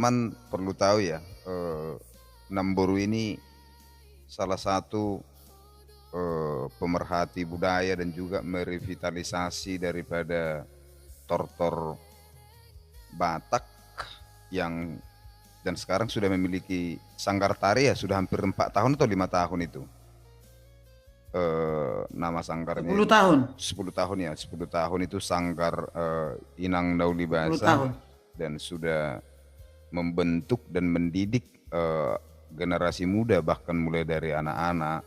teman-teman perlu tahu ya, Namboru ini salah satu pemerhati budaya dan juga merevitalisasi daripada tortor Batak yang dan sekarang sudah memiliki sanggar tari ya sudah hampir 4 tahun atau 5 tahun itu. Nama sanggarnya 10 tahun. 10 tahun ya, 10 tahun itu sanggar Inang Dauli 10 Basa tahun. dan sudah membentuk dan mendidik generasi muda bahkan mulai dari anak-anak.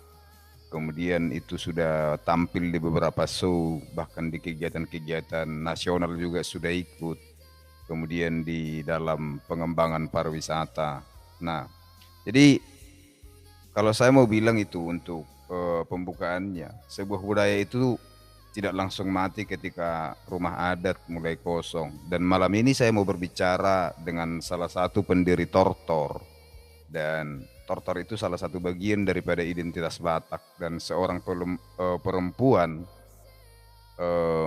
Kemudian itu sudah tampil di beberapa show, bahkan di kegiatan-kegiatan nasional juga sudah ikut. Kemudian di dalam pengembangan pariwisata. Nah, jadi kalau saya mau bilang itu untuk pembukaannya, sebuah budaya itu tidak langsung mati ketika rumah adat mulai kosong. Dan malam ini saya mau berbicara dengan salah satu pendiri Tortor. Dan Tortor itu salah satu bagian daripada identitas Batak. Dan seorang perempuan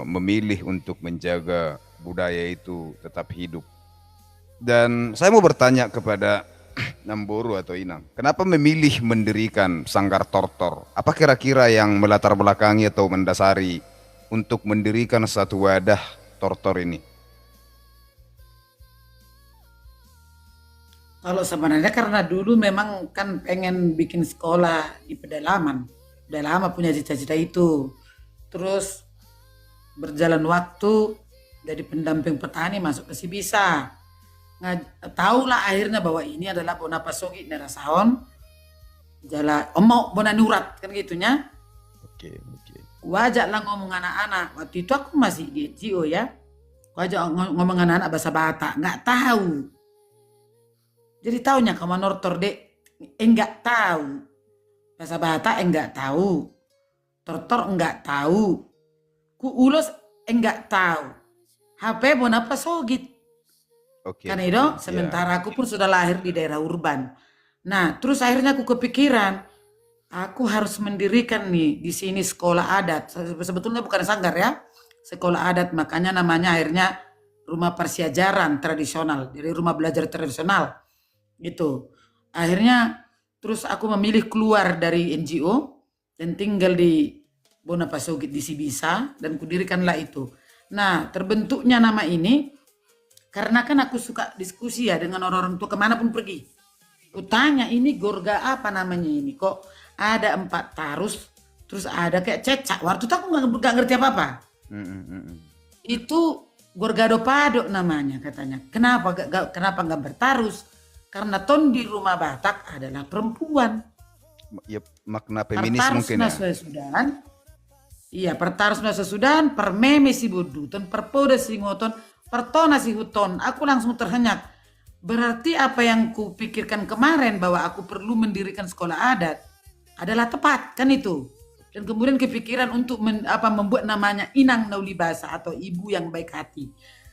memilih untuk menjaga budaya itu tetap hidup. Dan saya mau bertanya kepada Namboru atau Inang, kenapa memilih mendirikan Sanggar Tortor? Apa kira-kira yang melatar belakangi atau mendasari untuk mendirikan satu wadah Tortor ini? Kalau sebenarnya karena dulu memang kan pengen bikin sekolah di pedalaman. Udah lama punya cita-cita itu. Terus berjalan waktu jadi pendamping petani masuk ke Sibisa. Tahulah akhirnya bahwa ini adalah bona pasogi nerasaon jala omau bona nurat kan gitunya. Oke, oke. Wajak lah ngomong anak-anak. Waktu itu aku masih di NGO ya. Wajak ngomong anak-anak bahasa Batak, nggak tahu. Jadi tahunya ke Manortor dek, enggak tahu. Bahasa Batak enggak tahu. Tortor enggak tahu. Ku ulos enggak tahu. HP pun apa sogit. Oke, Kan oke, itu, ya. sementara aku pun sudah lahir di daerah urban. Nah, terus akhirnya aku kepikiran, aku harus mendirikan nih di sini sekolah adat. Sebetulnya bukan sanggar ya, sekolah adat. Makanya namanya akhirnya rumah persiajaran tradisional, jadi rumah belajar tradisional. Gitu. Akhirnya terus aku memilih keluar dari NGO dan tinggal di Bonapasogit di Sibisa dan kudirikanlah itu. Nah, terbentuknya nama ini karena kan aku suka diskusi ya dengan orang-orang tua kemanapun pergi. Kutanya ini gorga apa namanya ini? Kok ada 4 tarus, terus ada kayak cecak. Waktu itu aku nggak ngerti apa-apa. Itu gorgado padok namanya katanya. Kenapa nggak bertarus? Karena ton di rumah Batak adalah perempuan. Ya, makna feminis Pertarus mungkin na ya. sesudahan. Iya, pertarus na sesudahan, permeme si buduton, perpoda si ngoton, pertona si huton. Aku langsung terhenyak. Berarti apa yang kupikirkan kemarin bahwa aku perlu mendirikan sekolah adat adalah tepat, kan itu. Dan kemudian kepikiran untuk membuat namanya Inang Dauli Basa atau ibu yang baik hati.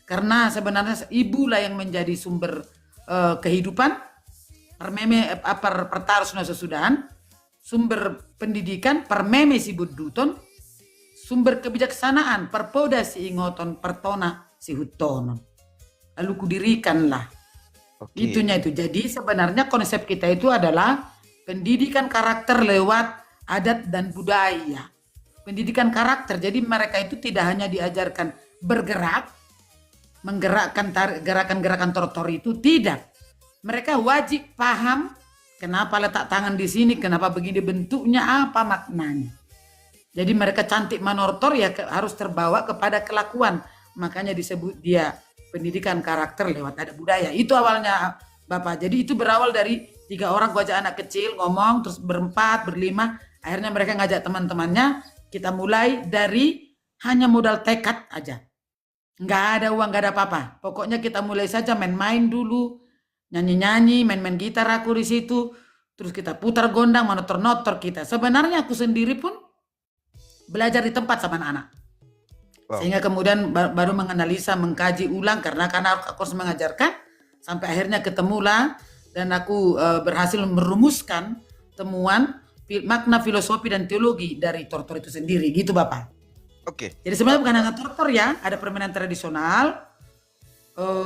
Karena sebenarnya ibulah yang menjadi sumber kehidupan, pertarus na sesudahan, sumber pendidikan, permeme si buduton, sumber kebijaksanaan, perpoda si ingoton, pertona si hutonon. Lalu kudirikanlah. Oke. Itunya itu. Jadi sebenarnya konsep kita itu adalah pendidikan karakter lewat adat dan budaya. Pendidikan karakter. Jadi mereka itu tidak hanya diajarkan bergerak, menggerakkan gerakan-gerakan tortor itu, tidak. Mereka wajib paham kenapa letak tangan di sini, kenapa begini bentuknya, apa maknanya. Jadi mereka cantik manortor ya harus terbawa kepada kelakuan. Makanya disebut dia pendidikan karakter lewat adat budaya. Itu awalnya Bapak. Jadi itu berawal dari 3 orang, gua ajak anak kecil ngomong, terus berempat, berlima. Akhirnya mereka ngajak teman-temannya. Kita mulai dari hanya modal tekad aja. Nggak ada uang, nggak ada apa-apa. Pokoknya kita mulai saja main-main dulu, nyanyi-nyanyi, main-main gitar aku di situ. Terus kita putar gondang, notor-notor kita. Sebenarnya aku sendiri pun belajar di tempat sama anak-anak. Wow. Sehingga kemudian baru menganalisa, mengkaji ulang karena aku harus mengajarkan. Sampai akhirnya ketemulah dan aku berhasil merumuskan temuan makna filosofi dan teologi dari tortor itu sendiri. Gitu Bapak. Oke. Jadi sebenarnya bukan hanya tortor ya, ada permainan tradisional,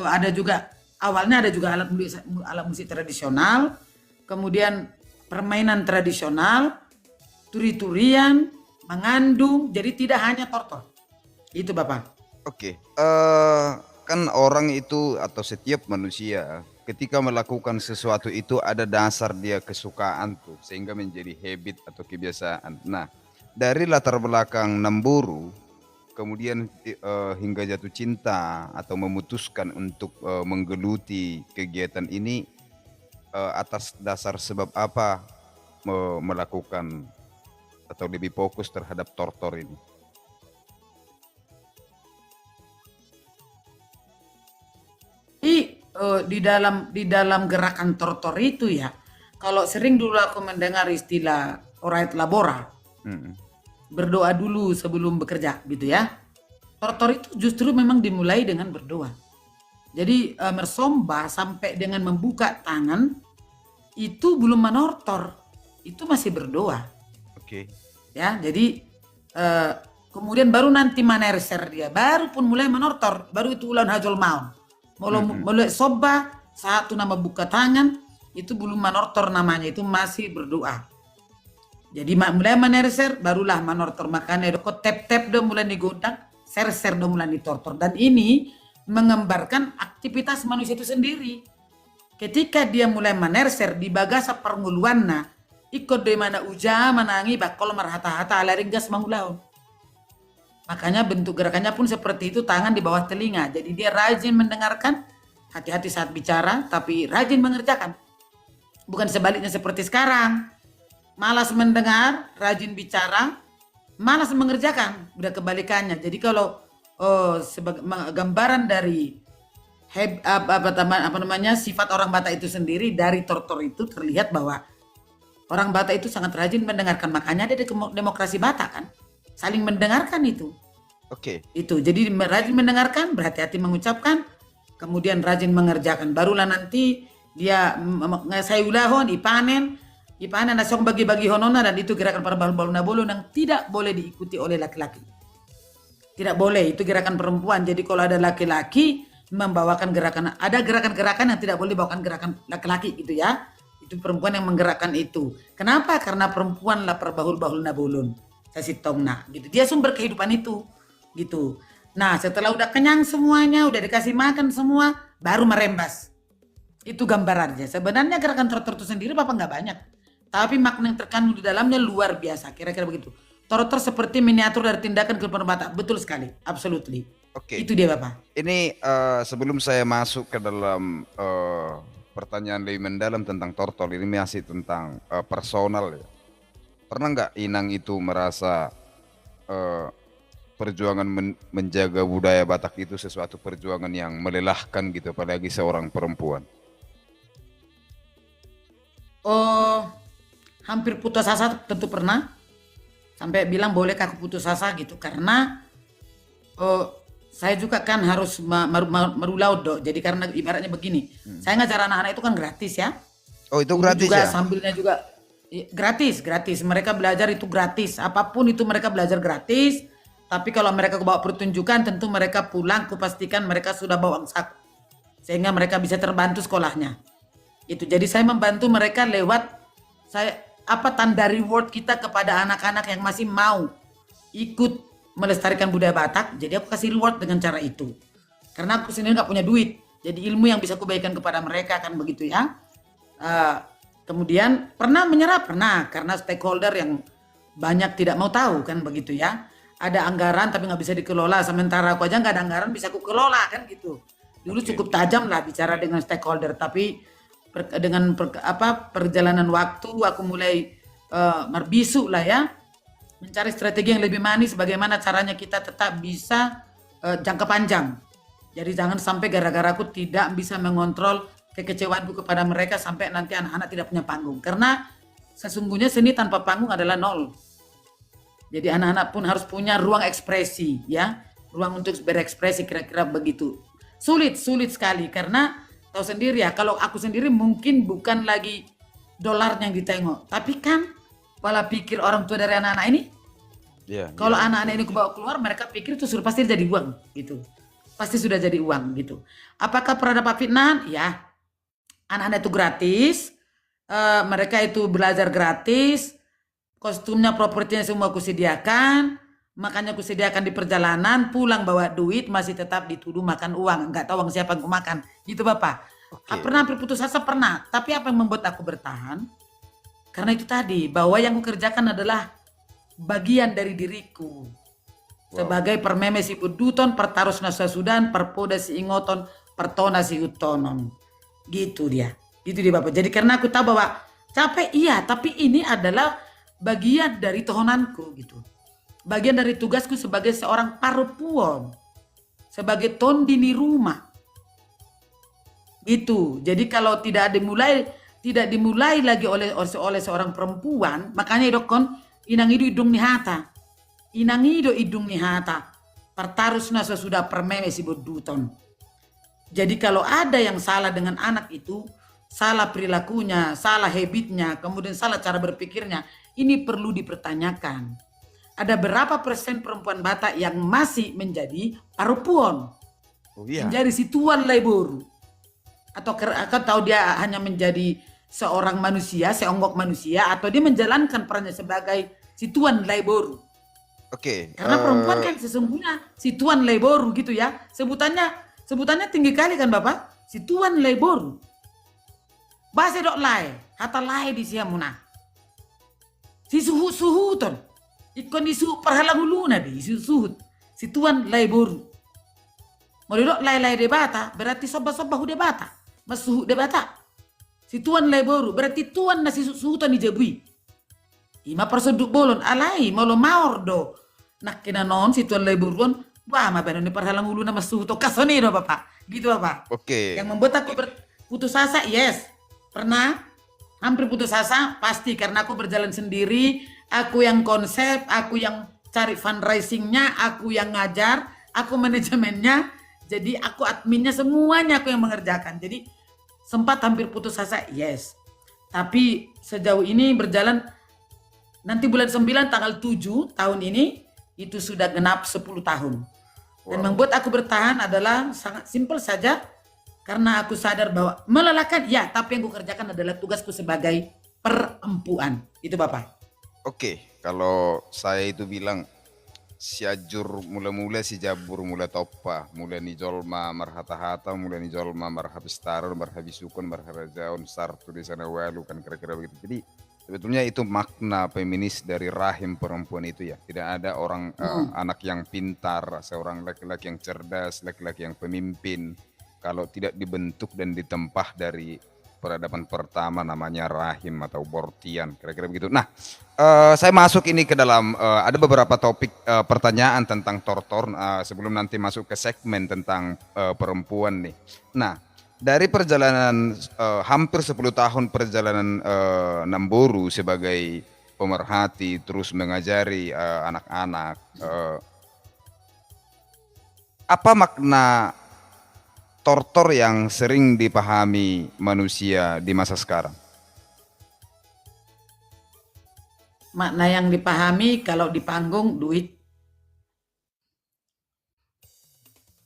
ada juga awalnya ada juga alat musik tradisional, kemudian permainan tradisional, turi-turian, mengandung, jadi tidak hanya tortor. Itu Bapak. Oke, kan orang itu atau setiap manusia ketika melakukan sesuatu itu ada dasar dia kesukaan tuh sehingga menjadi habit atau kebiasaan. Nah, dari latar belakang Namburu kemudian hingga jatuh cinta atau memutuskan untuk menggeluti kegiatan ini atas dasar sebab apa melakukan atau lebih fokus terhadap tortor ini? Di dalam gerakan tortor itu ya, kalau sering dulu aku mendengar istilah oraet labora, berdoa dulu sebelum bekerja gitu ya. Tortor itu justru memang dimulai dengan berdoa. Jadi mersomba sampai dengan membuka tangan itu belum menortor, itu masih berdoa. Oke. Ya, jadi kemudian baru nanti manerser dia, baru pun mulai menortor, baru itu ulan hajol maun. Mulai soba satu nama buka tangan itu belum manortor namanya, itu masih berdoa. Jadi mulai manerser barulah manortor, makanya kok tep-tep udah mulai digodang, ser-ser udah mulai ditortor. Dan ini menggambarkan aktivitas manusia itu sendiri. Ketika dia mulai manerser di bagasa pernguluanna, ikut dari mana uja menangi bakal merhata-hata ala ringgas mangulaun. Makanya bentuk gerakannya pun seperti itu, tangan di bawah telinga. Jadi dia rajin mendengarkan, hati-hati saat bicara, tapi rajin mengerjakan. Bukan sebaliknya seperti sekarang. Malas mendengar, rajin bicara, malas mengerjakan. Udah kebalikannya. Jadi kalau sebagai gambaran dari sifat orang Batak itu sendiri, dari tortor itu terlihat bahwa orang Batak itu sangat rajin mendengarkan. Makanya ada demokrasi Batak kan. Saling mendengarkan itu. Oke. Itu. Jadi rajin mendengarkan, berhati-hati mengucapkan, kemudian rajin mengerjakan. Barulah nanti dia sayulahon, ipanen nasong bagi-bagi honona, dan itu gerakan para balu-balu nabolo yang tidak boleh diikuti oleh laki-laki. Tidak boleh, itu gerakan perempuan. Jadi kalau ada laki-laki membawakan gerakan, ada gerakan-gerakan yang tidak boleh dibawakan gerakan laki-laki gitu ya. Itu perempuan yang menggerakkan itu. Kenapa? Karena perempuanlah perbahul-bahul nabolun. Sasitongna gitu. Dia sumber kehidupan itu gitu. Nah, setelah udah kenyang semuanya, udah dikasih makan semua, baru merembas. Itu gambarannya. Sebenarnya gerakan tortor itu sendiri Bapak nggak banyak. Tapi makna yang terkandung di dalamnya luar biasa. Kira-kira begitu. Tortor seperti miniatur dari tindakan kehidupan Batak. Betul sekali. Absolutely. Oke. Itu dia Bapak. Ini sebelum saya masuk ke dalam pertanyaan lebih mendalam tentang tortor, ini masih tentang personal ya. Pernah nggak Inang itu merasa perjuangan menjaga budaya Batak itu sesuatu perjuangan yang melelahkan gitu, apalagi seorang perempuan? Oh, hampir putus asa tentu pernah. Sampai bilang bolehkah aku putus asa gitu. Karena saya juga kan harus merulaut dok. Jadi karena ibaratnya begini. Saya ngajar anak-anak itu kan gratis ya. Oh itu gratis juga, ya? Sambilnya juga gratis. Mereka belajar itu gratis. Apapun itu mereka belajar gratis. Tapi kalau mereka bawa pertunjukan, tentu mereka pulang, kupastikan mereka sudah bawa uang saku. Sehingga mereka bisa terbantu sekolahnya. Itu. Jadi saya membantu mereka lewat tanda reward kita kepada anak-anak yang masih mau ikut melestarikan budaya Batak. Jadi aku kasih reward dengan cara itu. Karena aku sendiri nggak punya duit. Jadi ilmu yang bisa aku bagikan kepada mereka kan begitu ya. Kemudian pernah menyerah, karena stakeholder yang banyak tidak mau tahu kan begitu ya. Ada anggaran tapi nggak bisa dikelola, sementara aku aja nggak ada anggaran bisa aku kelola kan gitu. Dulu cukup tajam lah bicara dengan stakeholder, tapi dengan perjalanan waktu aku mulai merbisu lah ya, mencari strategi yang lebih manis bagaimana caranya kita tetap bisa jangka panjang. Jadi jangan sampai gara-gara aku tidak bisa mengontrol kekecewaanku kepada mereka sampai nanti anak-anak tidak punya panggung. Karena sesungguhnya seni tanpa panggung adalah nol. Jadi anak-anak pun harus punya ruang ekspresi ya, ruang untuk berekspresi, kira-kira begitu. Sulit sekali karena tahu sendiri ya, kalau aku sendiri mungkin bukan lagi dolarnya yang ditengok, tapi kan pola pikir orang tua dari anak-anak ini. Kalau anak-anak ini aku bawa keluar, mereka pikir itu sudah pasti jadi uang gitu. pasti sudah jadi uang gitu. Apakah pernah dapat fitnah? Ya, anak-anak itu gratis, mereka itu belajar gratis, kostumnya, propertinya semua aku sediakan, makanya aku sediakan di perjalanan, pulang bawa duit, masih tetap dituduh makan uang, nggak tahu uang siapa yang aku makan, gitu Bapak. Pernah hampir putus asa, pernah, tapi apa yang membuat aku bertahan? Karena itu tadi, bahwa yang aku kerjakan adalah bagian dari diriku. Sebagai permeme si puduton, pertarus nasa sudan, perpoda si ingoton, pertona si utonon. Gitu dia Bapak. Jadi karena aku tahu bahwa capek iya, tapi ini adalah bagian dari tohonanku gitu. Bagian dari tugasku sebagai seorang perempuan, sebagai tondini rumah. Gitu. Jadi kalau tidak dimulai lagi oleh seorang perempuan, makanya dokon inang itu hidung nihata. Inangido idung ni hata, pertarus nasa sudah permeme si boduton. Jadi kalau ada yang salah dengan anak itu, salah perilakunya, salah habitnya, kemudian salah cara berpikirnya, ini perlu dipertanyakan. Ada berapa persen perempuan Batak yang masih menjadi perempuan? Menjadi si tuan labor. Atau tahu dia hanya menjadi seorang manusia, seonggok manusia, atau dia menjalankan perannya sebagai si tuan labor. Karena perempuan kan sesungguhnya si tuan labor gitu ya. Sebutannya tinggi kali kan Bapak? Si tuan labor. Bahasa dok lai, hata lai di siamuna. Si suhu ton. Ikon isu perhalang uluna di suhu. Si tuan labor. Mau dok lai de bata, berarti soba-soba de bata. Mas suhu de bata. Si tuan labor, berarti tuan nasi suhu ton dijabui. Ima persuduk bolon alai mau maor do nak kena non si tuan leburon wah ma benar ni parhalang ulu nama suhu to kasoni do Bapak gitu Bapak. Yang membuat aku putus asa, yes, pernah hampir putus asa pasti karena aku berjalan sendiri, aku yang konsep, aku yang cari fundraisingnya, aku yang ngajar, aku manajemennya, jadi aku adminnya, semuanya aku yang mengerjakan. Jadi sempat hampir putus asa, yes, tapi sejauh ini berjalan. Nanti bulan 9 tanggal 7 tahun ini itu sudah genap 10 tahun. Dan membuat aku bertahan adalah sangat simpel saja. Karena aku sadar bahwa melelahkan ya, tapi yang aku kerjakan adalah tugasku sebagai perempuan. Itu Bapak. Kalau saya itu bilang siajur mula-mula si jabur mula toppa, mula ni jolma marhata-hata, mula ni jolma marhabistarun, marhabisukun, marharajaun, sartu di sana walu, kan kira-kira begitu. Jadi sebetulnya itu makna feminis dari rahim perempuan itu ya. Tidak ada orang anak yang pintar, seorang laki-laki yang cerdas, laki-laki yang pemimpin, kalau tidak dibentuk dan ditempah dari peradaban pertama namanya rahim atau bortian, kira-kira begitu. Nah, saya masuk ini ke dalam ada beberapa topik pertanyaan tentang tortor sebelum nanti masuk ke segmen tentang perempuan nih. Nah, dari perjalanan hampir 10 tahun perjalanan Namboru sebagai pemerhati, terus mengajari anak-anak, apa makna tortor yang sering dipahami manusia di masa sekarang? Makna yang dipahami kalau di panggung duit,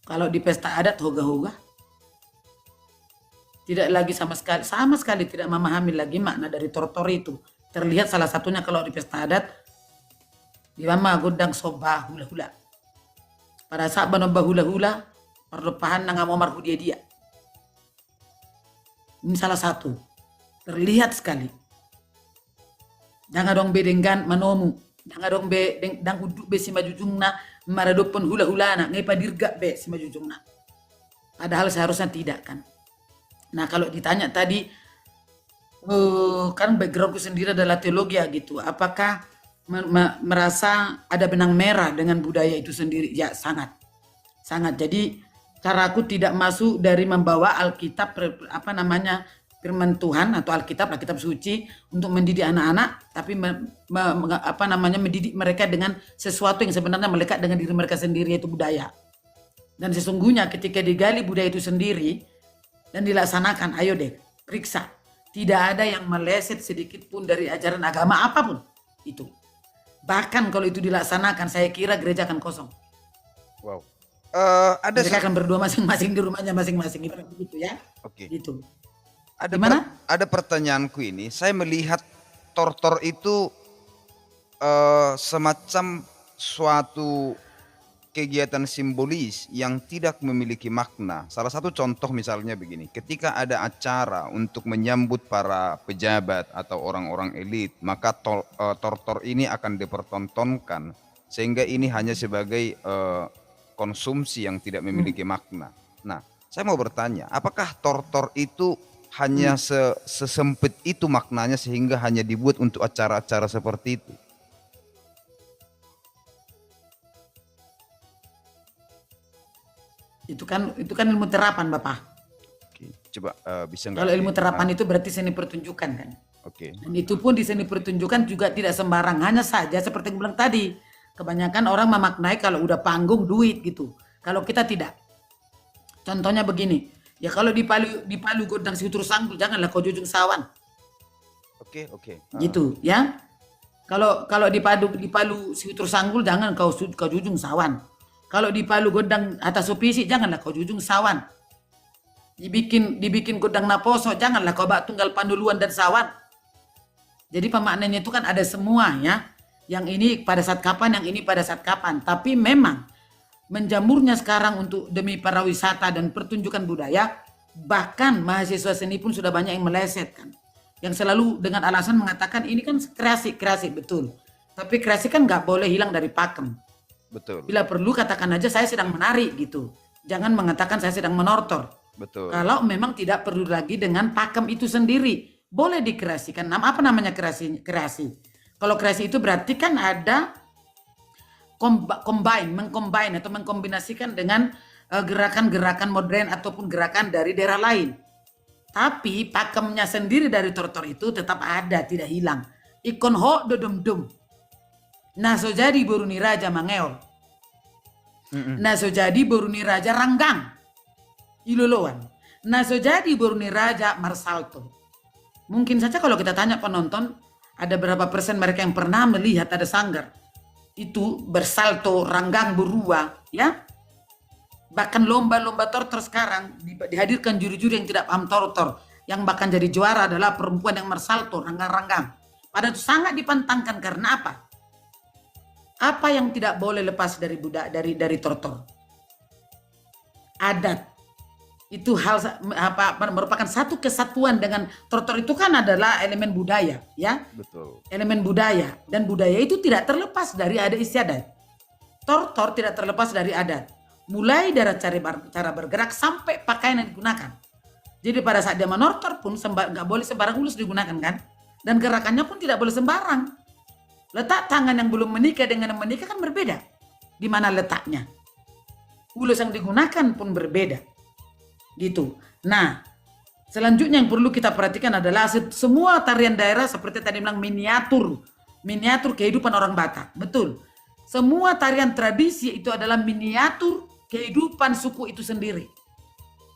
kalau di pesta adat hoga-hoga. Tidak lagi sama sekali tidak memahami lagi makna dari tortor itu. Terlihat salah satunya kalau di pesta adat, di mama godang soba hula-hula. Pada saat banoba hula-hula, perlepahan nang mau marhu dia. Ini salah satu. Terlihat sekali. Jangan dong bedenggan manomu. Jangan dong dang uduk be si majujungna, maradopon hula-hulana, ngepa dirga be si majujungna. Padahal seharusnya tidak kan. Nah kalau ditanya tadi, kan backgroundku sendiri adalah teologi ya gitu. Apakah merasa ada benang merah dengan budaya itu sendiri? Ya sangat. Jadi caraku tidak masuk dari membawa Alkitab, firman Tuhan atau Alkitab suci untuk mendidik anak-anak, tapi mendidik mereka dengan sesuatu yang sebenarnya melekat dengan diri mereka sendiri, yaitu budaya. Dan sesungguhnya ketika digali budaya itu sendiri, dan dilaksanakan, ayo deh, periksa. Tidak ada yang meleset sedikit pun dari ajaran agama apapun itu. Bahkan kalau itu dilaksanakan, saya kira gereja akan kosong. Wow. Ada Mereka akan berdua masing-masing di rumahnya masing-masing, ibarat begitu ya. Oke. Gitu. Ada Gimana? ada pertanyaanku ini. Saya melihat tortor itu semacam suatu kegiatan simbolis yang tidak memiliki makna. Salah satu contoh misalnya begini, ketika ada acara untuk menyambut para pejabat atau orang-orang elit, maka tortor ini akan dipertontonkan sehingga ini hanya sebagai konsumsi yang tidak memiliki makna. Nah, saya mau bertanya, apakah tortor itu hanya sesempit itu maknanya sehingga hanya dibuat untuk acara-acara seperti itu? Itu kan ilmu terapan, Bapak. Oke, coba bisa nggak? Kalau ilmu terapan itu berarti seni pertunjukan kan. Oke. Dan itu pun di seni pertunjukan juga tidak sembarang. Hanya saja seperti yang bilang tadi, kebanyakan orang memaknai kalau udah panggung duit gitu. Kalau kita tidak. Contohnya begini, ya kalau di Palu Gondang Siutur Sanggul janganlah kau jujung sawan. Oke, oke. Gitu ya. Kalau di Palu Siutur Sanggul jangan kau jujung sawan. Kalau di Palu Gondang atas opisi janganlah kau jujung sawan. Dibikin Gondang Naposo janganlah kau bak tunggal panduluan dan sawan. Jadi pemaknanya itu kan ada semua ya. Yang ini pada saat kapan, yang ini pada saat kapan. Tapi memang menjamurnya sekarang untuk demi pariwisata dan pertunjukan budaya, bahkan mahasiswa seni pun sudah banyak yang meleset kan. Yang selalu dengan alasan mengatakan ini kan kreasi betul. Tapi kreasi kan nggak boleh hilang dari pakem. Betul. Bila perlu katakan aja saya sedang menari gitu. Jangan mengatakan saya sedang menortor. Betul. Kalau memang tidak perlu lagi dengan pakem itu sendiri. Boleh dikreasikan. Apa namanya kreasi? Kalau kreasi itu berarti kan ada mengcombine atau mengkombinasikan dengan gerakan-gerakan modern ataupun gerakan dari daerah lain. Tapi pakemnya sendiri dari tortor itu tetap ada, tidak hilang. Ikon ho dodom-dom. Nah so jadi boruni raja mangeol. Nah so jadi boruni raja ranggang. Iloloan. Nah so jadi boruni raja marsalto. Mungkin saja kalau kita tanya penonton, ada berapa persen mereka yang pernah melihat ada sanggar itu bersalto, ranggang, berua, ya. Bahkan lomba-lomba tortor sekarang dihadirkan juri-juri yang tidak paham tortor, yang bahkan jadi juara adalah perempuan yang bersalto, ranggang-ranggang. Padahal itu sangat dipantangkan karena apa? Apa yang tidak boleh lepas dari tortor? Adat. Itu merupakan satu kesatuan dengan tortor itu kan adalah elemen budaya, ya. Betul. Elemen budaya, dan budaya itu tidak terlepas dari adat istiadat. Tortor tidak terlepas dari adat. Mulai dari cara bergerak sampai pakaian yang digunakan. Jadi pada saat dia menortor pun nggak boleh sembarang ulus digunakan kan, dan gerakannya pun tidak boleh sembarang. Letak tangan yang belum menikah dengan yang menikah kan berbeda. Di mana letaknya? Ulus yang digunakan pun berbeda. Gitu. Nah, selanjutnya yang perlu kita perhatikan adalah semua tarian daerah seperti tadi bilang miniatur kehidupan orang Batak. Betul. Semua tarian tradisi itu adalah miniatur kehidupan suku itu sendiri.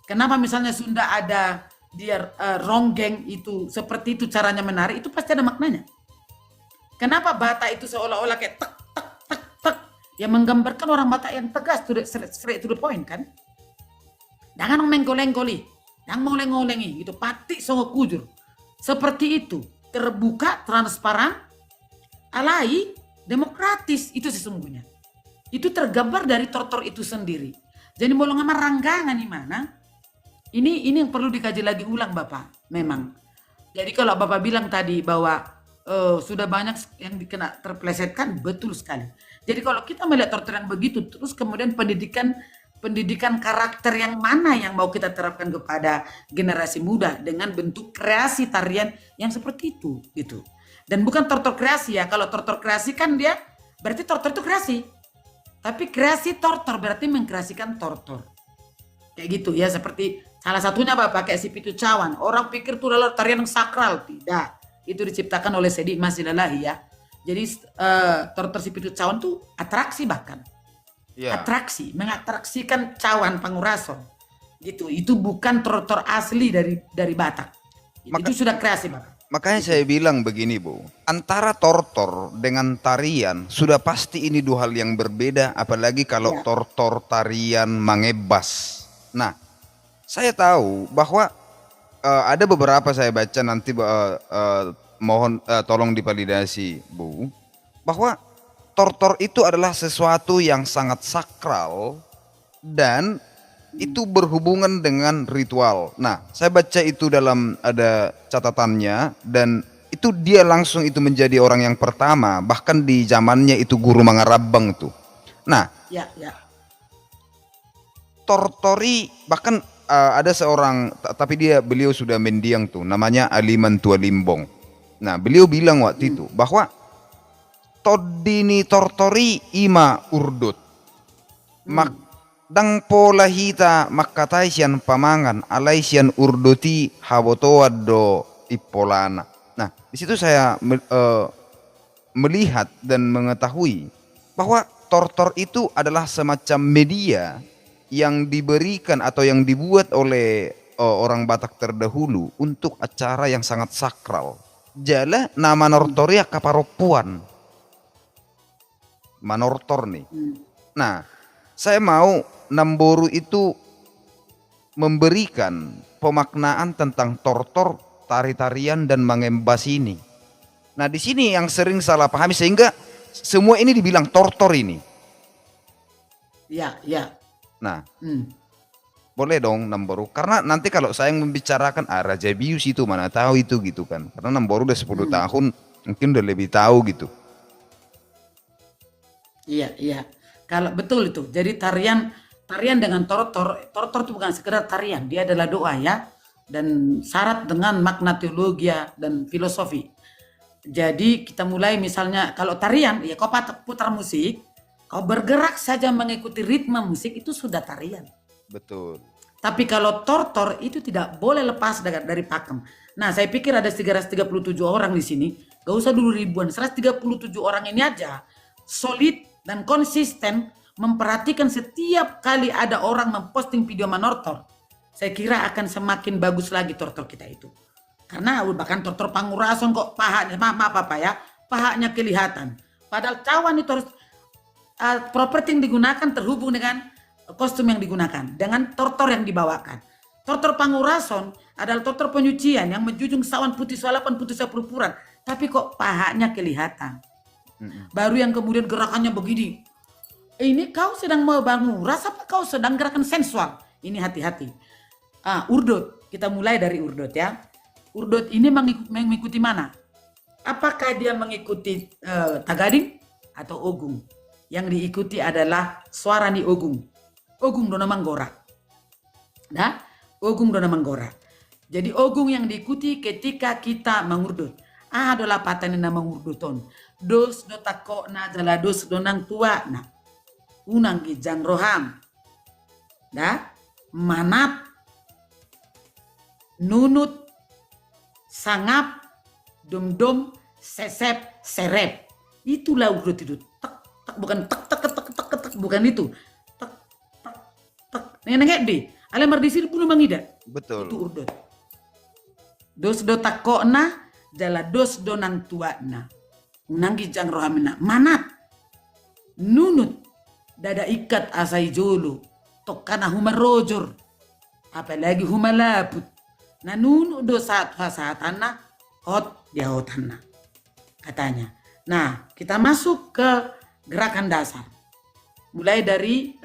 Kenapa misalnya Sunda ada dia ronggeng itu seperti itu caranya menari, itu pasti ada maknanya. Kenapa Batak itu seolah-olah kayak tek tek tek tek yang menggambarkan orang Batak yang tegas, straight to the point kan? Jangan mengkoleng-koli, jangan ngoleng-ngolengi gitu, pati songo kujur. Seperti itu, terbuka, transparan, alai, demokratis itu sesungguhnya. Itu tergambar dari tortor itu sendiri. Jadi mau ngamar ranggangan di mana? Ini yang perlu dikaji lagi ulang Bapak, memang. Jadi kalau Bapak bilang tadi bahwa sudah banyak yang terplesetkan, betul sekali. Jadi kalau kita melihat tortor yang begitu, terus kemudian pendidikan karakter yang mana yang mau kita terapkan kepada generasi muda dengan bentuk kreasi tarian yang seperti itu gitu. Dan bukan tortor kreasi ya. Kalau tortor kreasi kan dia berarti tortor itu kreasi. Tapi kreasi tortor berarti mengkreasikan tortor. Kayak gitu ya, seperti salah satunya Bapak pakai si pitu cawan. Orang pikir itu adalah tarian yang sakral, tidak. Itu diciptakan oleh Sedi Masilalahi ya. Jadi tortor si pitu cawan itu atraksi bahkan. Yeah. Atraksi, mengatraksikan cawan Pangurason gitu. Itu bukan tortor asli dari Batak. Itu sudah kreasi Bapak. Makanya Itu. saya bilang begini Bu, antara tortor dengan tarian sudah pasti ini dua hal yang berbeda, apalagi kalau Ya, tortor tarian mangebas. Nah, saya tahu bahwa ada beberapa saya baca nanti mohon tolong divalidasi Bu, bahwa tortor itu adalah sesuatu yang sangat sakral dan itu berhubungan dengan ritual. Nah, saya baca itu dalam ada catatannya dan itu dia langsung itu menjadi orang yang pertama, bahkan di zamannya itu Guru Mangarabang itu. Nah, ya, ya. Tortori bahkan ada seorang tapi beliau sudah mendiang tuh namanya Aliman Tua Limbong. Nah, beliau bilang waktu itu bahwa Todini Tortori ima urdut. Mak dang pola hita makataisian pamangan alaisian urduti habotoado ipolana. Nah, di situ saya melihat dan mengetahui bahwa tortor itu adalah semacam media yang diberikan atau yang dibuat oleh orang Batak terdahulu untuk acara yang sangat sakral. Jala nama nortoria kaparopuan. Manortor nih. Nah, saya mau Namboru itu memberikan pemaknaan tentang tortor, tari-tarian dan mangembas ini. Nah, di sini yang sering salah pahami sehingga semua ini dibilang tortor ini. Ya, ya. Nah, Hmm. boleh dong Namboru. Karena nanti kalau saya membicarakan Raja Bius itu mana tahu itu gitu kan. Karena Namboru udah 10 tahun mungkin udah lebih tahu gitu. Iya, iya. Kalau betul itu. Jadi tarian dengan tortor itu bukan sekedar tarian, dia adalah doa ya, dan syarat dengan makna teologi dan filosofi. Jadi kita mulai misalnya kalau tarian, ya kau putar musik, kau bergerak saja mengikuti ritme musik itu sudah tarian. Betul. Tapi kalau tortor itu tidak boleh lepas dari pakem. Nah, saya pikir ada 337 orang di sini, gak usah dulu ribuan, 137 orang ini aja solid dan konsisten memperhatikan setiap kali ada orang memposting video manortor, saya kira akan semakin bagus lagi tortor kita itu. Karena bahkan tortor Pangurason kok pahanya, maaf apa ya, pahanya kelihatan. Padahal cawan itu harus properti yang digunakan terhubung dengan kostum yang digunakan, dengan tortor yang dibawakan. Tortor Pangurason adalah tortor penyucian yang menjunjung sawan putih salapan putih sapurpuran, tapi kok pahanya kelihatan. Baru yang kemudian gerakannya begini. Ini kau sedang mau bangun, rasa apa kau sedang gerakan sensual? Ini hati-hati. Urdut, kita mulai dari urdut ya. Urdut ini mengikuti mana? Apakah dia mengikuti Tagading atau Ogung? Yang diikuti adalah suara ni Ogung. Ogung dona manggora. Nah, Ogung dona manggora. Jadi Ogung yang diikuti ketika kita mengurdut. Adalah patan na mengurduton. Dos do tako na jala dos donang tua na. Unang gijang roham. Da, manap, nunut, sangap, dom-dom, sesep, serep. Itulah urdut itu. Tak, tak, bukan tak, tak, tak, tak, tak, tak, bukan itu. Tak, tak, tak. Neneng di. Alamar di sini pun mangida. Betul. Itu urdut. Dos do tako na, jala dos donang tua na. Unang gijang rohamina. Manap, nunut, dada ikat asai jolo, tokkana humarojor, apalagi humalaput, nanunu do saat-saatana, hot dia hotana, katanya. Nah, kita masuk ke gerakan dasar. Mulai dari,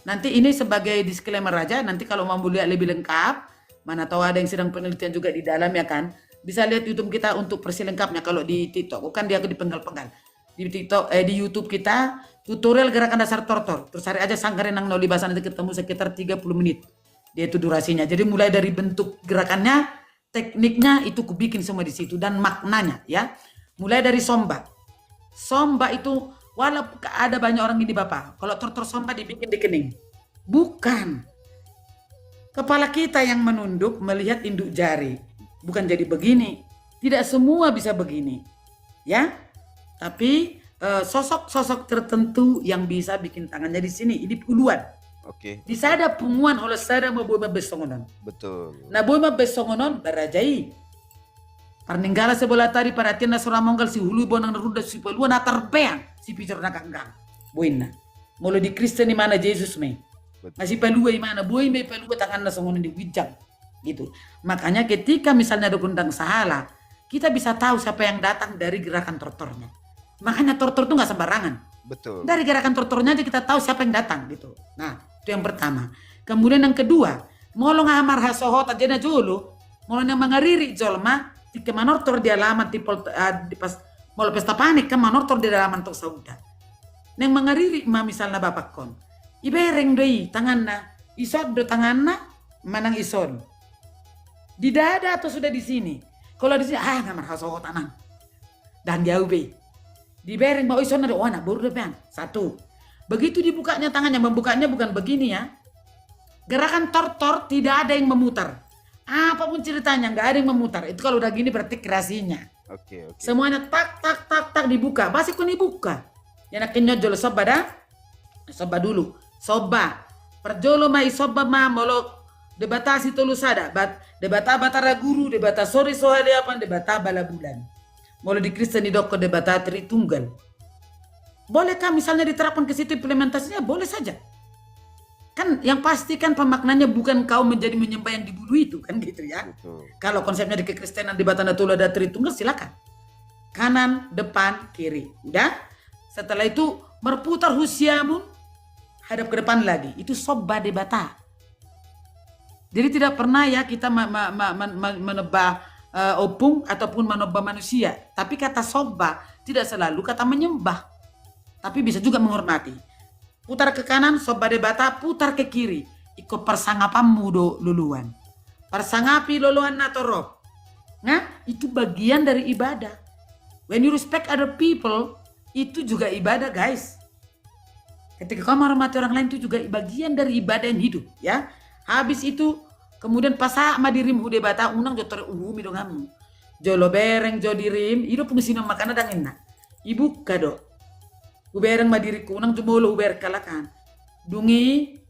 nanti ini sebagai disclaimer aja, nanti kalau mau lihat lebih lengkap, mana tahu ada yang sedang penelitian juga di dalam ya kan, bisa lihat YouTube kita untuk versi lengkapnya. Kalau di TikTok, bukan dia dipenggal-penggal. Di TikTok, di YouTube kita, tutorial gerakan dasar tortor. Terus cari aja Sanggarenang Noli Bahasa, nanti ketemu sekitar 30 menit. Dia itu durasinya. Jadi mulai dari bentuk gerakannya, tekniknya itu kubikin semua di situ dan maknanya ya. Mulai dari somba. Somba itu walaupun ada banyak orang ini Bapak, kalau tortor somba dibikin di kening. Bukan. Kepala kita yang menunduk melihat induk jari. Bukan jadi begini. Tidak semua bisa begini. Ya. Tapi sosok-sosok tertentu yang bisa bikin tangannya di sini, ini puluhan. Oke. Bisa ada punguan oleh sada mau boima besongonon. Betul. Nah boima besongonon barajai. Parninggala sebelah tadi perhatian na seorang monggal si hulu bonang naruda si pelua na terbeang si pijar na kanggang. Buina. Mulu di Kristen mana Yesus me. Masih pelua mana boy me pelua tangan na songonin di wijang. Gitu. Makanya ketika misalnya ada gundang sahala, kita bisa tahu siapa yang datang dari gerakan tortornya. Makanya tortor itu nggak sembarangan. Betul. Dari gerakan tortornya aja kita tahu siapa yang datang gitu. Nah, itu yang pertama. Kemudian yang kedua, molong amar hasohot aja na julu, molong yang mengariri jolma, jika manortor di alaman di pas molo pesta panik kan manortor di alaman tok sauda. Neng mengariri misalnya bapak kon. Ibereng doi tanganna, isod do tanganna, manang ison. Di dada atau sudah di sini? Kalau di sini, ngamar hasohot anang. Dan jauh be. Di bereng mau ison ada anak baru depan. Satu. Begitu dibukanya tangannya, membukanya bukan begini ya. Gerakan tortor tidak ada yang memutar. Apapun ceritanya nggak ada yang memutar. Itu kalau udah gini berarti kreasinya. Oke. Semuanya tak dibuka. Pasti kun dibuka. Yang nakinyo jolo soba dah. Soba dulu. Soba. Perjolo mai soba ma molok debatasi tolu sada. Debata batara guru, debata sore sohade apa, debata bala bulan. Mulai di Kristen di doko debata Tritunggal. Bolehkah misalnya diterapkan ke situ implementasinya? Boleh saja. Kan yang pasti kan pemaknanya bukan kau menjadi menyembah yang dibunuh itu kan gitu ya. Betul. Kalau konsepnya di kekristenan di batana tulu ada Tritunggal silakan. Kanan, depan, kiri. Udah? Setelah itu berputar husiamun hadap ke depan lagi. Itu sobba debata. Jadi tidak pernah ya kita menebah opung ataupun menebah manusia. Tapi kata sobba tidak selalu kata menyembah. Tapi bisa juga menghormati. Putar ke kanan, sobba debata, putar ke kiri. Iko persangapanmu do luluan. Persangapi luluan natorop. Nah, itu bagian dari ibadah. When you respect other people, itu juga ibadah guys. Ketika kau menghormati orang lain itu juga bagian dari ibadah yang hidup ya. Habis itu kemudian pasa madirim hude bata unang jotore uhumi dongamu. Jolo bereng jo dirim, ido pungsino makana dangena. Ibu kado. Ubereng madiri kunang jumolo uber kalakan. Dungi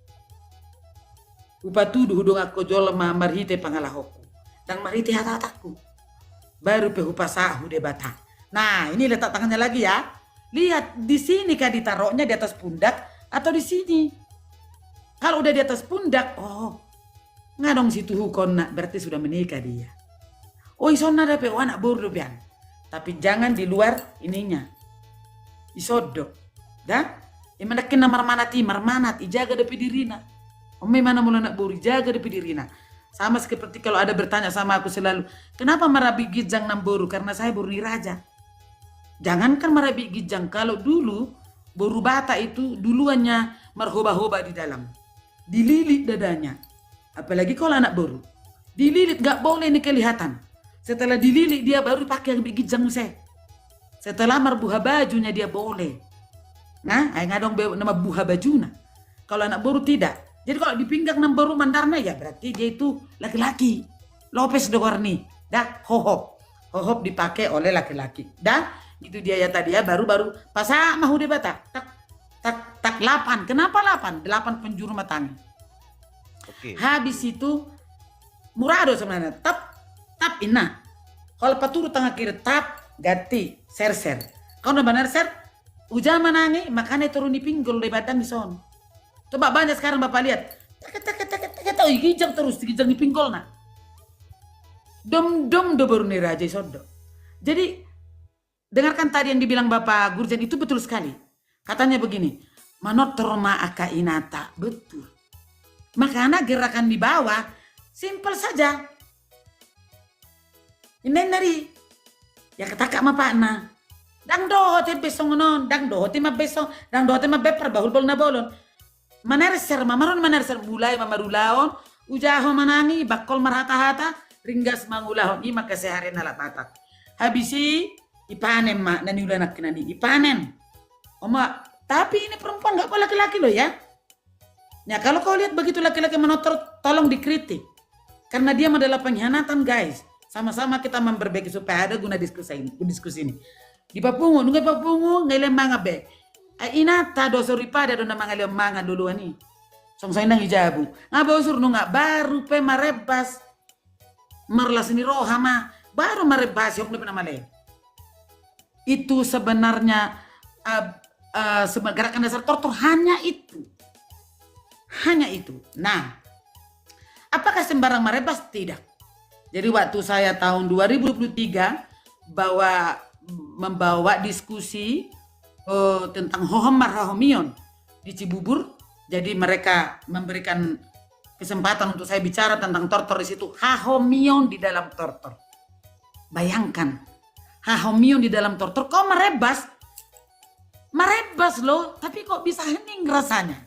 upatudu hudung aku jolo marhite pangalahoku. Dan marhite hatataku. Baru pehupasa hude bata. Nah, ini letak tangannya lagi ya. Lihat di sini kah ditaruhnya di atas pundak atau di sini. Kalau udah di atas pundak, ngadong situ hukon berarti sudah menikah dia. Oh isona dape anak burdo pian. Tapi jangan di luar ininya. Isodok. Dah? Imanakin na marmanat, ijaga depi dirina. Ome mana mula nak buri, jaga depi dirina. Sama seperti kalau ada bertanya sama aku selalu, kenapa marabi gijang namboru? Karena saya boru ni raja. Jangankan marabi gijang, kalau dulu boru bata itu duluannya marhoba-hoba di dalam. Dililit dadanya. Apalagi kalau anak boru. Dililit gak boleh ini kelihatan. Setelah dililit dia baru pakai yang gijang saya. Setelah marbuha bajunya dia boleh. Nah, ay ngadong nama buha bajuna. Kalau anak boru tidak. Jadi kalau dipinggang nam boru mandarna ya berarti dia itu laki-laki. Lopez de Warni. Dah hohop. Hohop dipakai oleh laki-laki. Dah itu dia ya tadi ya baru pasa mahu debata. Tak 8. Kenapa 8? 8 penjuru matang. Oke. Habis itu murado sebenarnya. Tap ina. Kalau paturu tengah kiri tap ganti ser. Kau udah benar ser? Ujah manangi makanya turun di pinggul di badan di son. Coba banyak sekarang bapak lihat. Tak gijang terus gijang di pinggul nah. Dom do baru nih raja sodo. Jadi dengarkan tadi yang dibilang Bapak Gurjan itu betul sekali. Katanya begini, manot roma aka inata, betul. Makanya gerakan di bawah simpel saja. Ini nari ya ketakak ma pakna. Dang doho te besong non, dang doho te ma besong, dang doho te ma beper bahul bol na bolon. Manerser mamaron manerser mulai mamarulaon, ujaho manangi bakol marhata-hata, ringgas mangulahon ima keseharian alat tatak. Habisi ipanen mak naniulah nak kinani ipanen. Oma, tapi ini perempuan nggak kok laki-laki loh ya. Ya kalau kau lihat begitu laki-laki menotor, tolong dikritik. Karena dia adalah pengkhianatan guys. Sama-sama kita memperbaiki supaya ada guna diskusi ini. Di papungu, nunggu papungu, ngailem manga be. Inata dosori pada dona mangalem manga duluan nih. Song-song nang hijabu. Ngabosur nunga baru pe marebas. Marlas ni rohama. baru merebas yang lebih namanya. Itu sebenarnya gerakan dasar tortur hanya itu. Hanya itu. Nah, apakah sembarang merebas? Tidak. Jadi waktu saya tahun 2023 membawa diskusi tentang Hohomar Hohomion di Cibubur, jadi mereka memberikan kesempatan untuk saya bicara tentang tortor di situ. Hahomion di dalam tortor. Bayangkan, Hahomion di dalam tortor, kok merebas? Merebas loh, tapi kok bisa hening rasanya?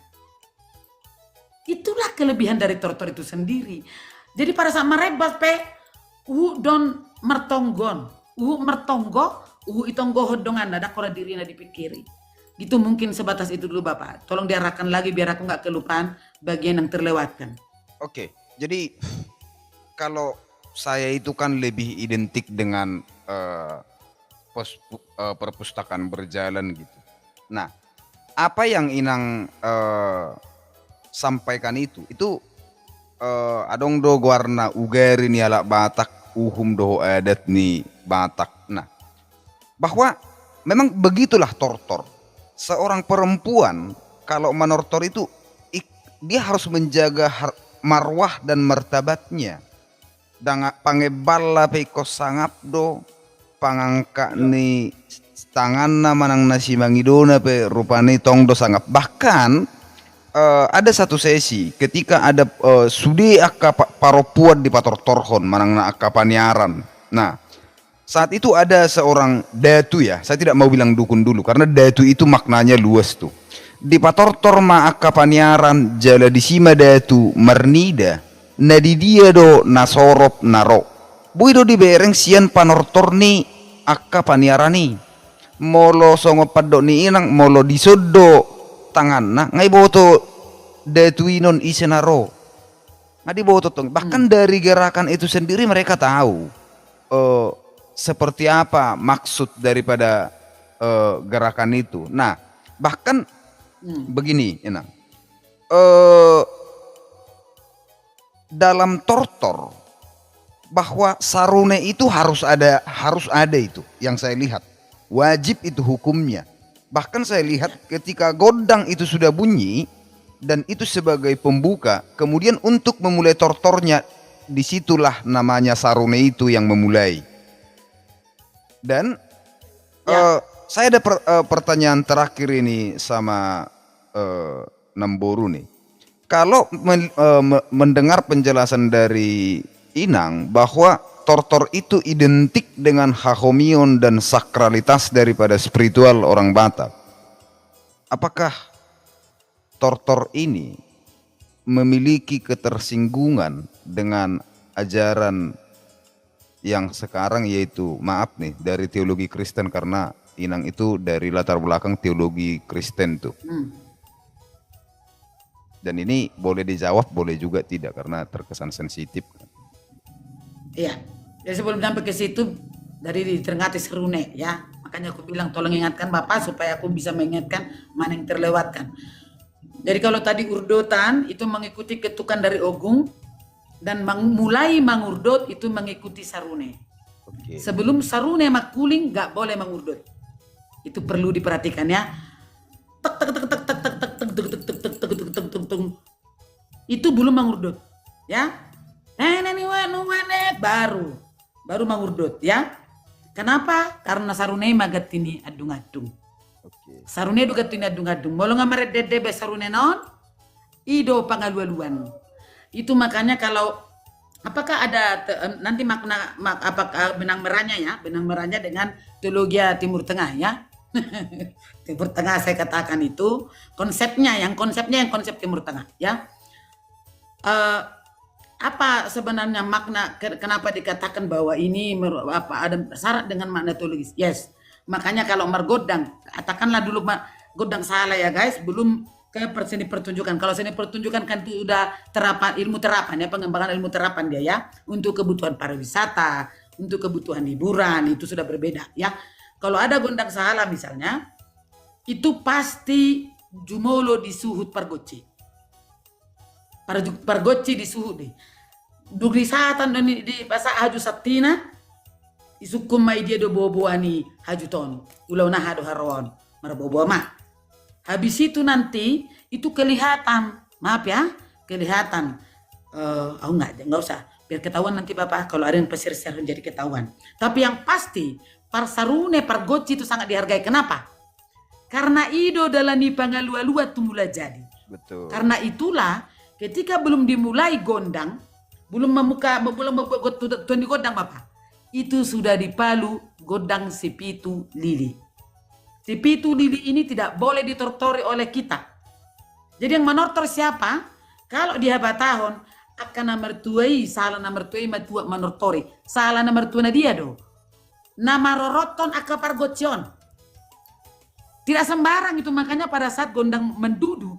Itulah kelebihan dari tortor itu sendiri. Jadi pada saat merebas don mertonggon, mertonggo, itonggo hodongan, ada kora dirina dipikiri. Gitu mungkin sebatas itu dulu Bapak. Tolong diarahkan lagi biar aku nggak kelupaan bagian yang terlewatkan. Oke, jadi kalau saya itu kan lebih identik dengan perpustakaan berjalan gitu. Nah, apa yang Inang sampaikan itu adong do warna ugari ni alak Batak uhum do adat ni Batak. Nah, bahwa memang begitulah tortor. Seorang perempuan kalau menortor itu dia harus menjaga marwah dan martabatnya. Danga pangeballa peko sangap do pangangka ni tangan manang nasi mangidona pe rupane tong do sangap. Bahkan ada satu sesi ketika ada sudi akka paropuan di patortorhon manang na akka paniaran. Nah, saat itu ada seorang datu ya, saya tidak mau bilang dukun dulu karena datu itu maknanya luas tuh. Di patortor ma akka paniaran jala di sima datu marnida nadi dia do nasorop naro. Buido di bereng sian panortor ni akka paniarani. Molo songo paddo ni inang molo disodo tangan na ngai boto detuinon isenaro ngadi boto tong. Bahkan dari gerakan itu sendiri mereka tahu seperti apa maksud daripada gerakan itu. Nah, bahkan begini Inang, dalam tortor bahwa sarune itu harus ada itu yang saya lihat, wajib itu hukumnya. Bahkan saya lihat ketika gondang itu sudah bunyi dan itu sebagai pembuka, kemudian untuk memulai tortornya disitulah namanya sarune itu yang memulai. Dan saya ada pertanyaan terakhir ini sama Namboru nih. Kalau mendengar penjelasan dari Inang bahwa tortor itu identik dengan hahomion dan sakralitas daripada spiritual orang Batak. Apakah tortor ini memiliki ketersinggungan dengan ajaran yang sekarang, yaitu maaf nih dari teologi Kristen, karena Inang itu dari latar belakang teologi Kristen tuh. Dan ini boleh dijawab, boleh juga tidak karena terkesan sensitif. Iya, jadi sebelum sampai ke situ dari Ternate Serune ya, makanya aku bilang tolong ingatkan Bapak supaya aku bisa mengingatkan mana yang terlewatkan. Jadi kalau tadi urdotan itu mengikuti ketukan dari Ogung dan mulai mangurdot itu mengikuti Sarune. Okay. Sebelum Sarune makuling nggak boleh mangurdot. Itu perlu diperhatikan ya. Tek tek tek tek tek tek tek tek tek tek tek tek tek tek tek. Itu belum mangurdot ya. Baru mangurdot ya. Kenapa? Karena sarune magatini adung-adung. Okay. Sarune dugatini adung-adung. Molo ngamare dede be sarune non ido pangalualuan. Itu makanya kalau apakah ada nanti makna apakah benang merahnya ya? Benang merahnya dengan teologi Timur Tengah ya. Timur Tengah saya katakan itu konsepnya yang konsep Timur Tengah ya. Apa sebenarnya makna kenapa dikatakan bahwa ini ada syarat dengan makna teologis? Yes. Makanya kalau mergodang, katakanlah dulu godang salah ya guys, belum ke seni pertunjukan. Kalau seni pertunjukan kan itu udah ilmu terapan ya, pengembangan ilmu terapan dia ya, untuk kebutuhan pariwisata, untuk kebutuhan hiburan, itu sudah berbeda ya. Kalau ada gondang salah misalnya, itu pasti jumolo disuhut pargoci. Pargoci disuhut deh. Dugri satan di bahasa Aju Satina isukum mai dia do boboani hajuton ulau nah do haron marbobo mah. Habis itu nanti itu kelihatan, maaf ya, kelihatan. Aku nggak usah biar ketahuan nanti Bapak kalau ada yang pesir-pesir jadi ketahuan. Tapi yang pasti parsarune pargoci itu sangat dihargai. Kenapa? Karena ido dalani pangalua-lua tu mulai jadi. Betul. Karena itulah ketika belum dimulai gondang, belum membuat tuan di gondang Bapak, itu sudah dipalu gondang si pitu lili. Si pitu lili ini tidak boleh ditortori oleh kita. Jadi yang menortor siapa? Kalau dia batahon akan namertuai, salah namertuai matua menortori. Salah namertua dia do. Nama roroton akapar gocion. Tidak sembarang itu, makanya pada saat gondang mendudu,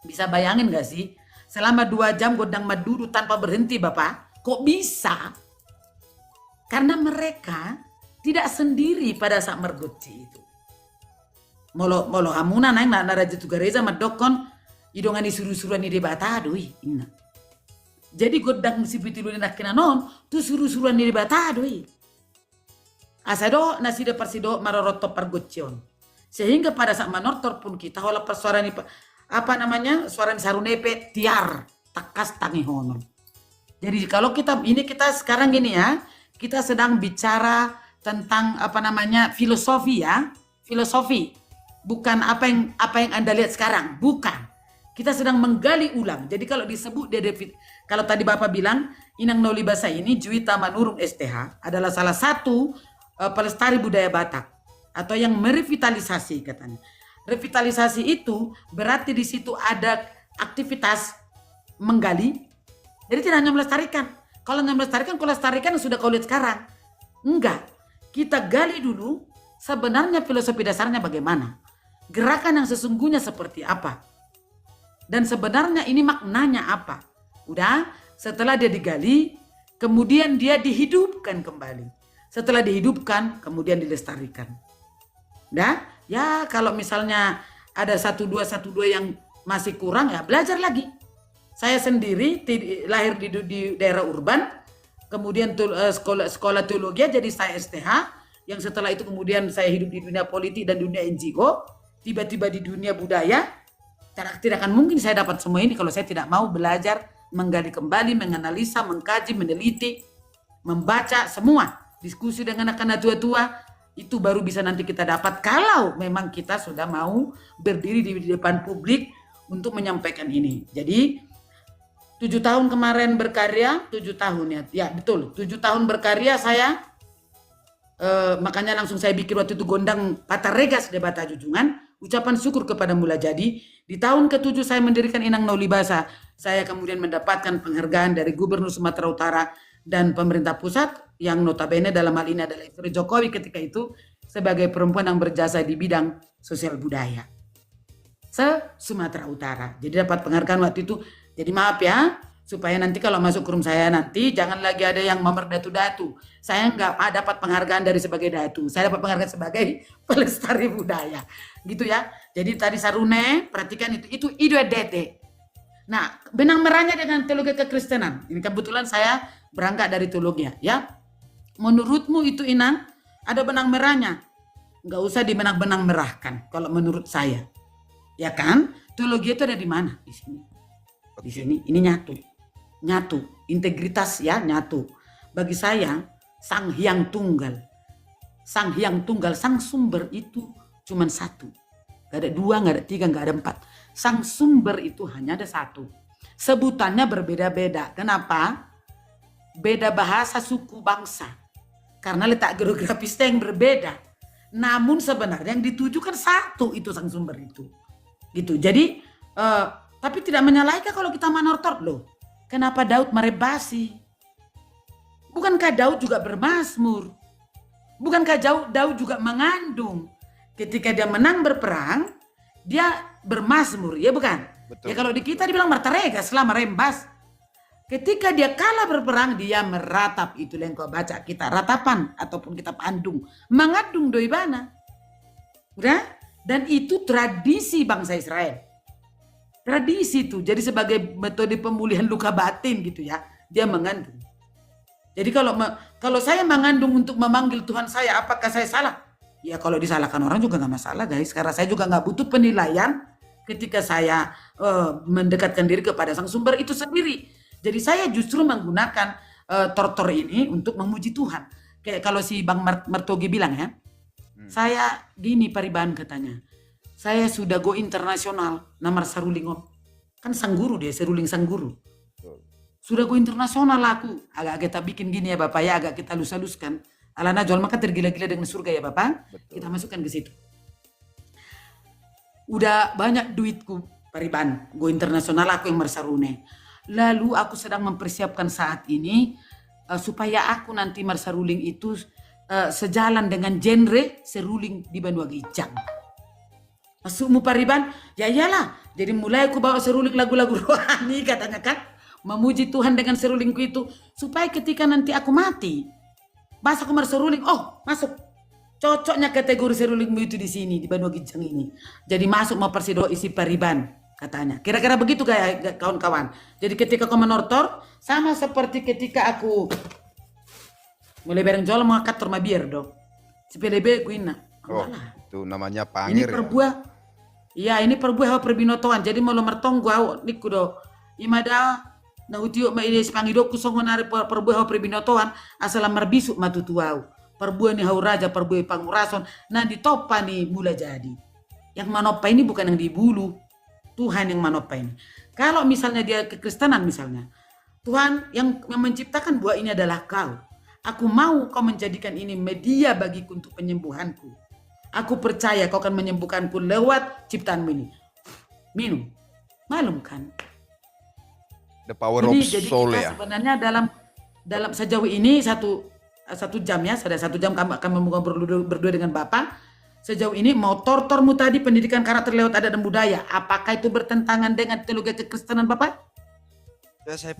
bisa bayangin gak sih? Selama 2 jam gondang mendudu tanpa berhenti Bapak. Kok bisa? Karena mereka tidak sendiri pada saat mergoci itu. Molo hamuna naik na raja tugareza madokon idongan disuruh-suruhan di bata doi. Jadi godang si pitilu nak kena non tu suruh-suruhan di bata doi. Asado nasi de persido maroroto pergocion. Sehingga pada saat manortor pun kita hola persuara ni apa namanya suara sarunepe tiar takas tangihonon. Jadi kalau kita sekarang gini ya, kita sedang bicara tentang apa namanya filosofi ya, filosofi. Bukan apa yang Anda lihat sekarang, bukan. Kita sedang menggali ulang. Jadi kalau disebut kalau tadi Bapak bilang Inang Nolibasa ini Juwita Manurung STH adalah salah satu pelestari budaya Batak atau yang merevitalisasi katanya. Revitalisasi itu berarti di situ ada aktivitas menggali. Jadi tidak hanya melestarikan. Kalau hanya melestarikan, sudah kau lihat sekarang. Enggak. Kita gali dulu sebenarnya filosofi dasarnya bagaimana. Gerakan yang sesungguhnya seperti apa. Dan sebenarnya ini maknanya apa. Udah, setelah dia digali, kemudian dia dihidupkan kembali. Setelah dihidupkan, kemudian dilestarikan. Udah, ya kalau misalnya ada 1-2 yang masih kurang, ya belajar lagi. Saya sendiri lahir di daerah urban, kemudian sekolah teologi jadi saya STH, yang setelah itu kemudian saya hidup di dunia politik dan dunia NGO, tiba-tiba di dunia budaya, tidak akan mungkin saya dapat semua ini kalau saya tidak mau belajar, menggali kembali, menganalisa, mengkaji, meneliti, membaca semua, diskusi dengan anak-anak tua-tua, itu baru bisa nanti kita dapat kalau memang kita sudah mau berdiri di depan publik untuk menyampaikan ini. Jadi 7 tahun kemarin berkarya, 7 tahun ya betul, 7 tahun berkarya saya, makanya langsung saya bikin waktu itu gondang Patah Regas di Bata Junjungan, ucapan syukur kepada Mula Jadi. Di tahun ke-7 saya mendirikan Inang Nolibasa, saya kemudian mendapatkan penghargaan dari Gubernur Sumatera Utara dan pemerintah pusat, yang notabene dalam hal ini adalah Istri Jokowi ketika itu sebagai perempuan yang berjasa di bidang sosial budaya se-Sumatera Utara. Jadi dapat penghargaan waktu itu. Jadi maaf ya, supaya nanti kalau masuk ke room saya nanti jangan lagi ada yang memerdatu-datu. Saya nggak dapat penghargaan dari sebagai datu, saya dapat penghargaan sebagai pelestari budaya, gitu ya. Jadi tadi Sarune, perhatikan itu dede. Nah, benang merahnya dengan teologi kekristenan. Ini kebetulan saya berangkat dari teologi ya. Menurutmu itu Inang ada benang merahnya? Nggak usah dibenang-benang merahkan kalau menurut saya. Ya kan? Teologi itu ada di mana? Di sini. Di sini. Ini nyatu. Integritas ya nyatu. Bagi saya Sang Hyang Tunggal. Sang Hyang Tunggal, sang sumber itu cuma satu. Gak ada 2, gak ada 3, gak ada 4. Sang sumber itu hanya ada satu. Sebutannya berbeda-beda. Kenapa? Beda bahasa, suku, bangsa. Karena letak geografisnya yang berbeda. Namun sebenarnya yang ditujukan satu itu sang sumber itu. Gitu. Jadi tapi tidak menyalahkan kalau kita manortor loh. Kenapa Daud merebasi? Bukankah Daud juga bermazmur? Bukankah Daud juga mengandung? Ketika dia menang berperang, dia bermazmur, ya bukan? Betul. Ya kalau di kita dibilang martaregas lah, merembas. Ketika dia kalah berperang, dia meratap. Itu yang kau baca kita ratapan ataupun kita pandung. Mengandung doibana. Udah? Dan itu tradisi bangsa Israel. Tradisi itu. Jadi sebagai metode pemulihan luka batin gitu ya. Dia mengandung. Jadi kalau saya mengandung untuk memanggil Tuhan saya, apakah saya salah? Ya kalau disalahkan orang juga nggak masalah guys, karena saya juga nggak butuh penilaian ketika saya mendekatkan diri kepada sang sumber itu sendiri. Jadi saya justru menggunakan tortor ini untuk memuji Tuhan. Kayak kalau si Bang Martogi bilang ya, saya gini Pariban katanya, saya sudah go internasional, namar sarulingom. Kan sang guru dia, seruling sang guru. Sudah go internasional aku. Agak kita bikin gini ya Bapak ya, agak kita halus-haluskan. Alana jual maka tergila-gila dengan surga ya Bapak. Betul. Kita masukkan ke situ. Udah banyak duitku, Pariban. Go internasional aku yang mersarune. Lalu aku sedang mempersiapkan saat ini supaya aku nanti marsaruling itu sejalan dengan genre seruling di Banua Gijang. Masukmu Pariban? Ya iyalah. Jadi mulai aku bawa seruling lagu-lagu rohani katanya kan. Memuji Tuhan dengan serulingku itu supaya ketika nanti aku mati, masa aku seruling, oh masuk, cocoknya kategori serulingmu itu di sini di Banua Gijang ini. Jadi masuk mau persido isi Pariban katanya. Kira-kira begitu kayak kawan-kawan. Jadi ketika kau menortor sama seperti ketika aku mulai bareng jual mau kator mabiar dong. Sepelebe kuina. Oh, itu namanya Ini pangir ya. perbuah. Iya, ini perbuah hawa perbinotoan. Jadi mau mertong gua niku do. Imada na utio ma ile spangido kusongonare perbuah hawa perbinotoan asala merbisu matutuau. Perbuah ni hau raja perbuah pangurason. Nah ditopa nih mula jadi. Yang manopa ini bukan yang di bulu. Tuhan yang manopa ini. Kalau misalnya dia kekristenan misalnya. Tuhan yang menciptakan buah ini adalah kau. Aku mau kau menjadikan ini media bagiku untuk penyembuhanku. Aku percaya kau akan menyembuhkanku lewat ciptaanmu ini. Minum. Malum kan? The power of Jadi soul kita ya. sebenarnya dalam sejauh ini satu jam ya, sudah 1 jam kami akan berdua dengan Bapak. Sejauh ini mau tortormu tadi pendidikan karakter lewat adat dan budaya. Apakah itu bertentangan dengan teologi kekristenan Bapak? Ya, saya